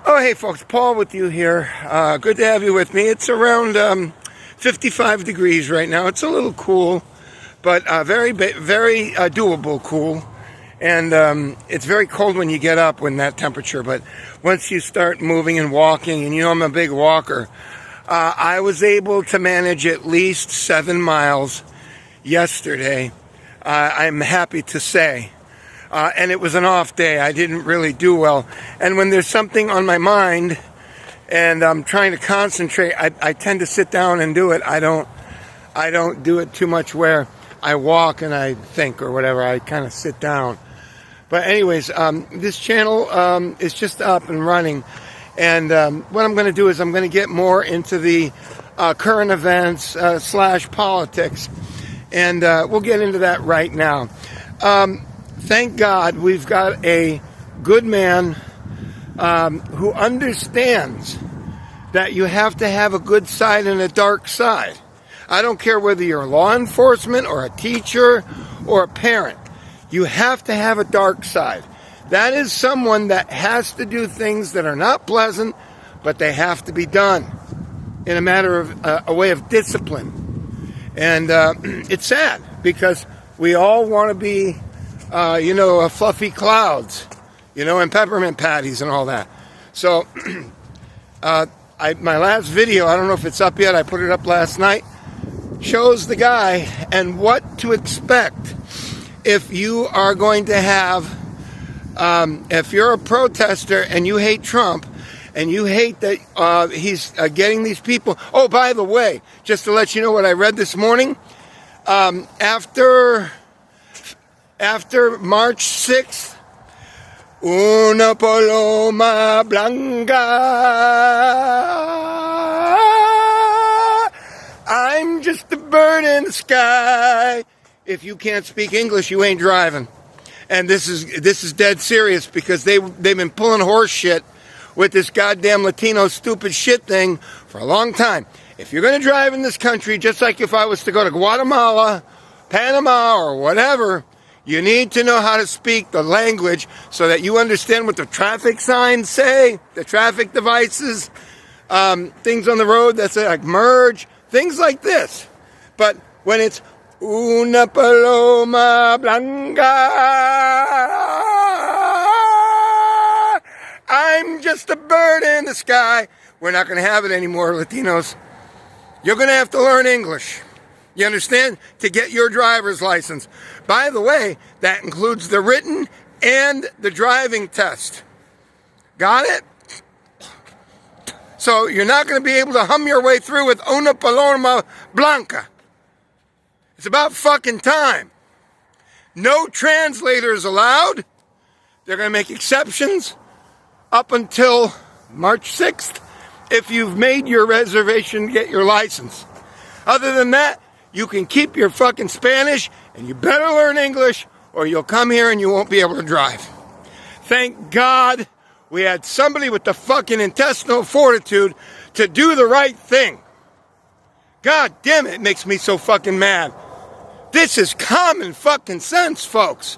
Oh, hey folks, Paul with you here. Good to have you with me. It's around 55 degrees right now. It's a little cool, but very doable cool. And it's very cold when you get up when that temperature, but once you start moving and walking, and you know I'm a big walker, I was able to manage at least 7 miles yesterday, I'm happy to say. And it was an off day. I didn't really do well. And when there's something on my mind and I'm trying to concentrate, I tend to sit down and do it. I don't do it too much where I walk and I think or whatever. I kind of sit down. But anyways, this channel is just up and running. And what I'm going to do is I'm going to get more into the current events / politics. And we'll get into that right now. Thank God we've got a good man who understands that you have to have a good side and a dark side. I don't care whether you're law enforcement or a teacher or a parent. You have to have a dark side. That is someone that has to do things that are not pleasant, but they have to be done in a matter of a way of discipline. And it's sad because we all want to be fluffy clouds, and peppermint patties and all that. So, my last video, I don't know if it's up yet, I put it up last night, shows the guy and what to expect if you are going to have, if you're a protester and you hate Trump, and you hate that he's getting these people. Oh, by the way, just to let you know what I read this morning, after March 6th, una paloma blanca, I'm just a bird in the sky. If you can't speak English, you ain't driving. And this is dead serious because they've been pulling horse shit with this goddamn Latino stupid shit thing for a long time. If you're going to drive in this country, just like if I was to go to Guatemala, Panama, or whatever, you need to know how to speak the language so that you understand what the traffic signs say, the traffic devices, things on the road that say like merge, things like this. But when it's una paloma blanca, I'm just a bird in the sky, we're not going to have it anymore, Latinos. You're going to have to learn English. You understand? To get your driver's license. By the way, that includes the written and the driving test. Got it? So you're not going to be able to hum your way through with una paloma blanca. It's about fucking time. No translators allowed. They're going to make exceptions up until March 6th if you've made your reservation to get your license. Other than that, you can keep your fucking Spanish, and you better learn English, or you'll come here and you won't be able to drive. Thank God we had somebody with the fucking intestinal fortitude to do the right thing. God damn it, it makes me so fucking mad. This is common fucking sense, folks.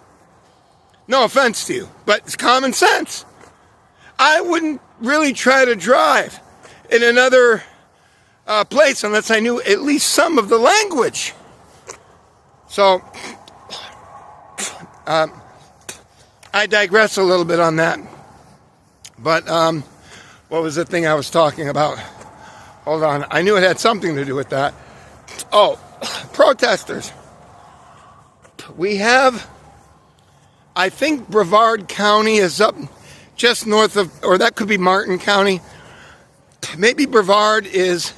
No offense to you, but it's common sense. I wouldn't really try to drive in another place unless I knew at least some of the language. So, I digress a little bit on that. But, what was the thing I was talking about? Hold on. I knew it had something to do with that. Oh, protesters. We have, I think Brevard County is up just north of, or that could be Martin County. Maybe Brevard is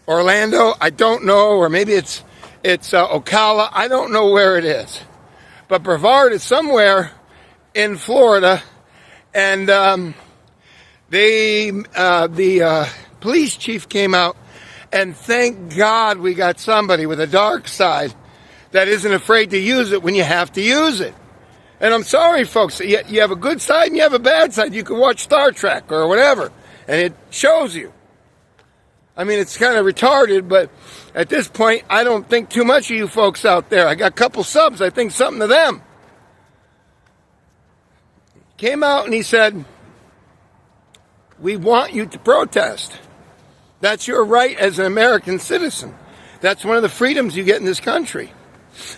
Orlando. I don't know. Or maybe it's Ocala. I don't know where it is. But Brevard is somewhere in Florida. And the police chief came out. And thank God we got somebody with a dark side that isn't afraid to use it when you have to use it. And I'm sorry, folks, you have a good side and you have a bad side. You can watch Star Trek or whatever, and it shows you. I mean, it's kind of retarded, but at this point, I don't think too much of you folks out there. I got a couple subs. I think something to them. Came out and he said, We want you to protest. That's your right as an American citizen. That's one of the freedoms you get in this country,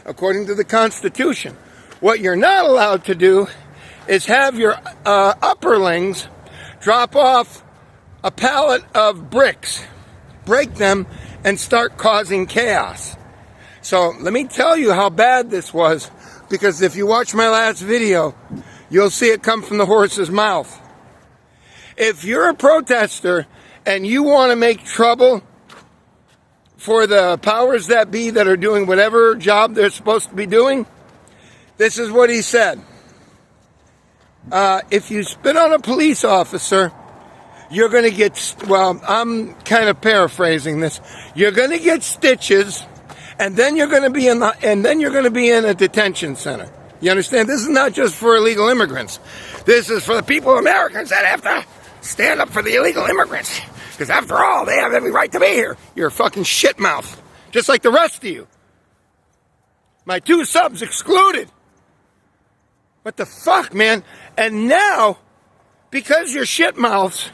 according to the Constitution. What you're not allowed to do is have your upperlings drop off a pallet of bricks, break them, and start causing chaos. So let me tell you how bad this was, because if you watch my last video, you'll see it come from the horse's mouth. If you're a protester and you want to make trouble for the powers that be that are doing whatever job they're supposed to be doing, this is what he said. If you spit on a police officer, you're going to get, well, I'm kind of paraphrasing this. You're going to get stitches, and then you're going to be in a detention center. You understand? This is not just for illegal immigrants. This is for the people, Americans, that have to stand up for the illegal immigrants. Because after all, they have every right to be here. You're a fucking shit mouth. Just like the rest of you. My 2 subs excluded. What the fuck, man? And now, because you're shit mouths,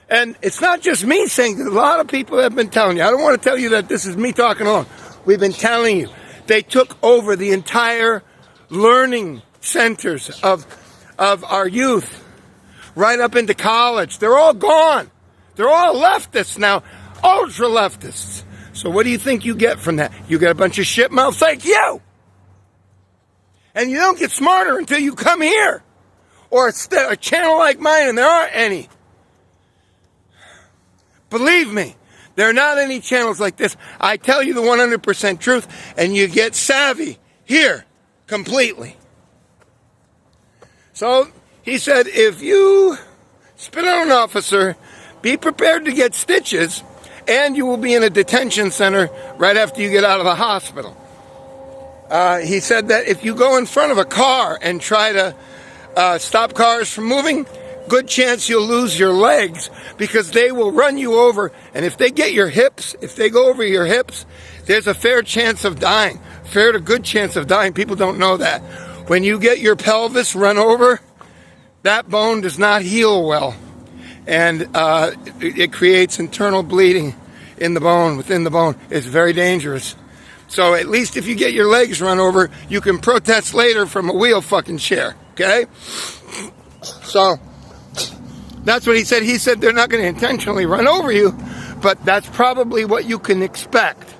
and it's not just me saying this, a lot of people have been telling you. I don't want to tell you that this is me talking alone. We've been telling you. They took over the entire learning centers of our youth, right up into college. They're all gone. They're all leftists now, ultra leftists. So what do you think you get from that? You get a bunch of shit mouths like you. And you don't get smarter until you come here. Or a channel like mine, and there aren't any. Believe me, there are not any channels like this. I tell you the 100% truth, and you get savvy here completely. So he said, if you spit on an officer, be prepared to get stitches, and you will be in a detention center right after you get out of the hospital. He said that if you go in front of a car and try to stop cars from moving, good chance you'll lose your legs, because they will run you over. And if they get your hips, if they go over your hips, there's a fair chance of dying. Fair to good chance of dying. People don't know that. When you get your pelvis run over, that bone does not heal well. And it creates internal bleeding in the bone, within the bone. It's very dangerous. So at least if you get your legs run over, you can protest later from a wheel fucking chair. Okay? So that's what he said. He said they're not going to intentionally run over you, but that's probably what you can expect.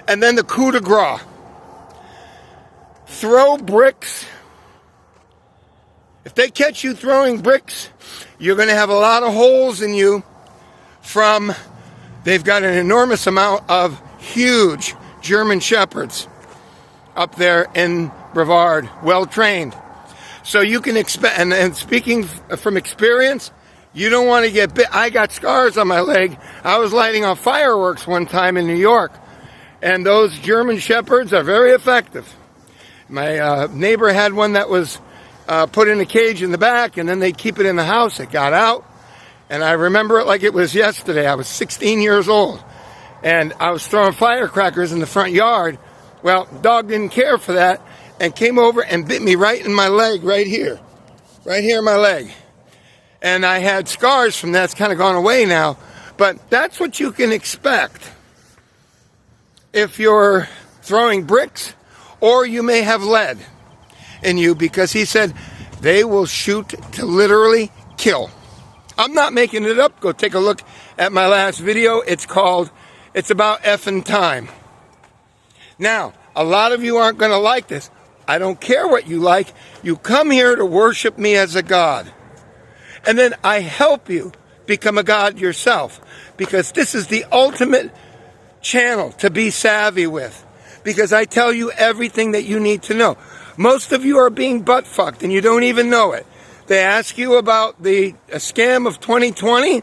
And then the coup de grace. Throw bricks. If they catch you throwing bricks, you're going to have a lot of holes in you from, they've got an enormous amount of huge German Shepherds up there in Brevard, well trained. So you can expect, and speaking from experience, you don't want to get bit. I got scars on my leg. I was lighting off fireworks one time in New York, and those German Shepherds are very effective. My neighbor had one that was put in a cage in the back, and then they keep it in the house. It got out, and I remember it like it was yesterday. I was 16 years old, and I was throwing firecrackers in the front yard. Well, dog didn't care for that, and came over and bit me right in my leg, right here in my leg. And I had scars from that. It's kind of gone away now, but that's what you can expect if you're throwing bricks, or you may have lead in you, because he said they will shoot to literally kill. I'm not making it up. Go take a look at my last video. It's about effing time. Now, a lot of you aren't going to like this. I don't care what you like. You come here to worship me as a God. And then I help you become a God yourself, because this is the ultimate channel to be savvy with, because I tell you everything that you need to know. Most of you are being butt-fucked and you don't even know it. They ask you about the scam of 2020,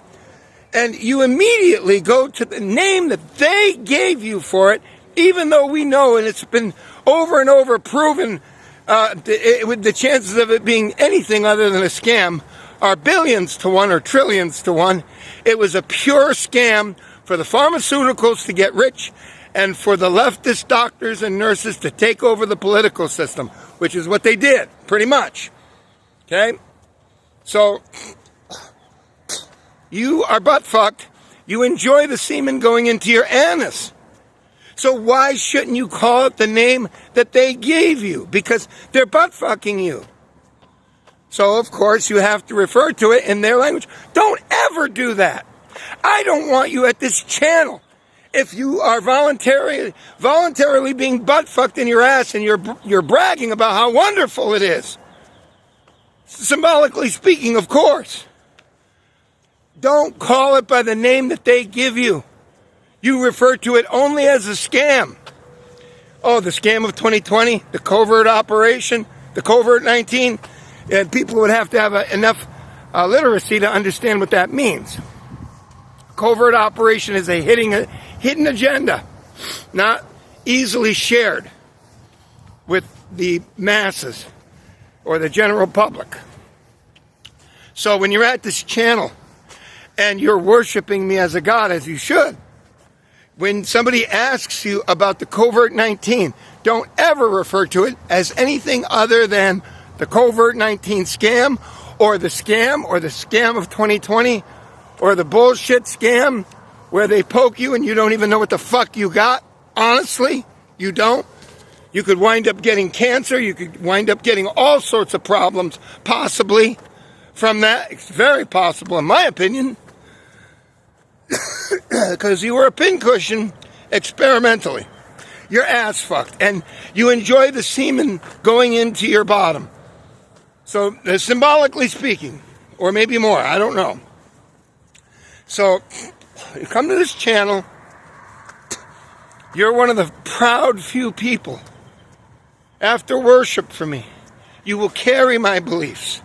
and you immediately go to the name that they gave you for it, even though we know, and it's been over and over proven, with the chances of it being anything other than a scam are billions to one or trillions to one. It was a pure scam for the pharmaceuticals to get rich, and for the leftist doctors and nurses to take over the political system, which is what they did, pretty much. Okay? So, You are butt fucked. You enjoy the semen going into your anus. So why shouldn't you call it the name that they gave you? Because they're butt fucking you. So of course you have to refer to it in their language. Don't ever do that. I don't want you at this channel. If you are voluntarily being butt fucked in your ass and you're bragging about how wonderful it is. Symbolically speaking, of course. Don't call it by the name that they give you. You refer to it only as a scam. Oh, the scam of 2020, the covert operation, the COVID-19. And people would have to have enough literacy to understand what that means. Covert operation is a hidden agenda, not easily shared with the masses or the general public. So when you're at this channel and you're worshiping me as a god, as you should, when somebody asks you about the COVID-19, don't ever refer to it as anything other than the COVID-19 scam or the scam of 2020 or the bullshit scam where they poke you and you don't even know what the fuck you got. Honestly, you don't. You could wind up getting cancer. You could wind up getting all sorts of problems, possibly, from that. It's very possible, in my opinion. Because you were a pincushion experimentally. You're ass fucked. And you enjoy the semen going into your bottom. So, symbolically speaking, or maybe more, I don't know. So, you come to this channel, you're one of the proud few people. After worship for me, you will carry my beliefs,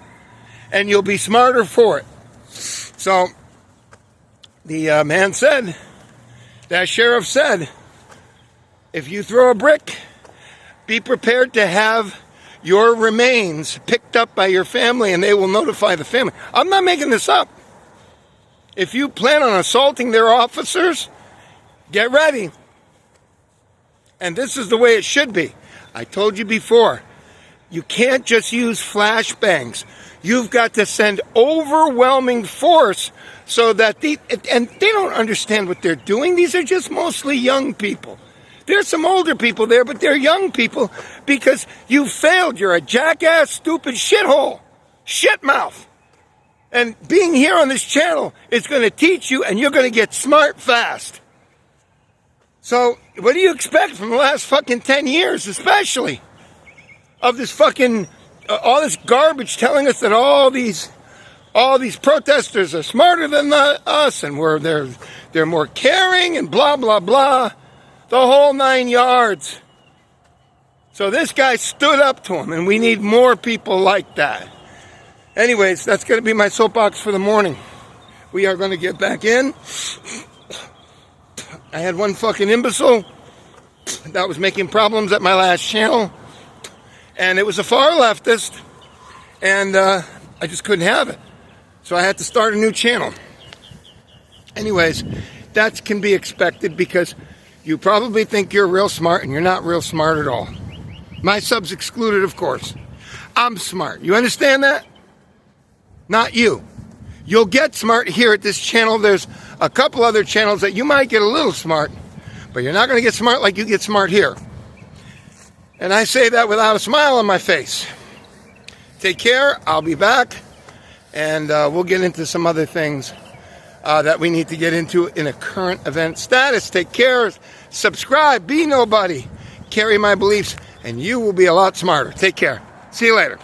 and you'll be smarter for it. So, the man said, that sheriff said, if you throw a brick, be prepared to have your remains picked up by your family, and they will notify the family. I'm not making this up. If you plan on assaulting their officers, get ready. And this is the way it should be. I told you before, you can't just use flashbangs. You've got to send overwhelming force so that and they don't understand what they're doing. These are just mostly young people. There's some older people there, but they're young people because you failed. You're a jackass, stupid shithole, shitmouth. And being here on this channel is going to teach you, and you're going to get smart fast. So, what do you expect from the last fucking 10 years, especially? Of this fucking, all this garbage telling us that all these protesters are smarter than us, and they're more caring, and blah, blah, blah. The whole 9 yards. So this guy stood up to him, and we need more people like that. Anyways, that's going to be my soapbox for the morning. We are going to get back in. I had one fucking imbecile that was making problems at my last channel. And it was a far leftist. And I just couldn't have it. So I had to start a new channel. Anyways, that can be expected because you probably think you're real smart and you're not real smart at all. My subs excluded, of course. I'm smart. You understand that? Not you. You'll get smart here at this channel. There's a couple other channels that you might get a little smart, but you're not going to get smart like you get smart here. And I say that without a smile on my face. Take care. I'll be back. And we'll get into some other things that we need to get into in a current event status. Take care. Subscribe. Be nobody. Carry my beliefs. And you will be a lot smarter. Take care. See you later.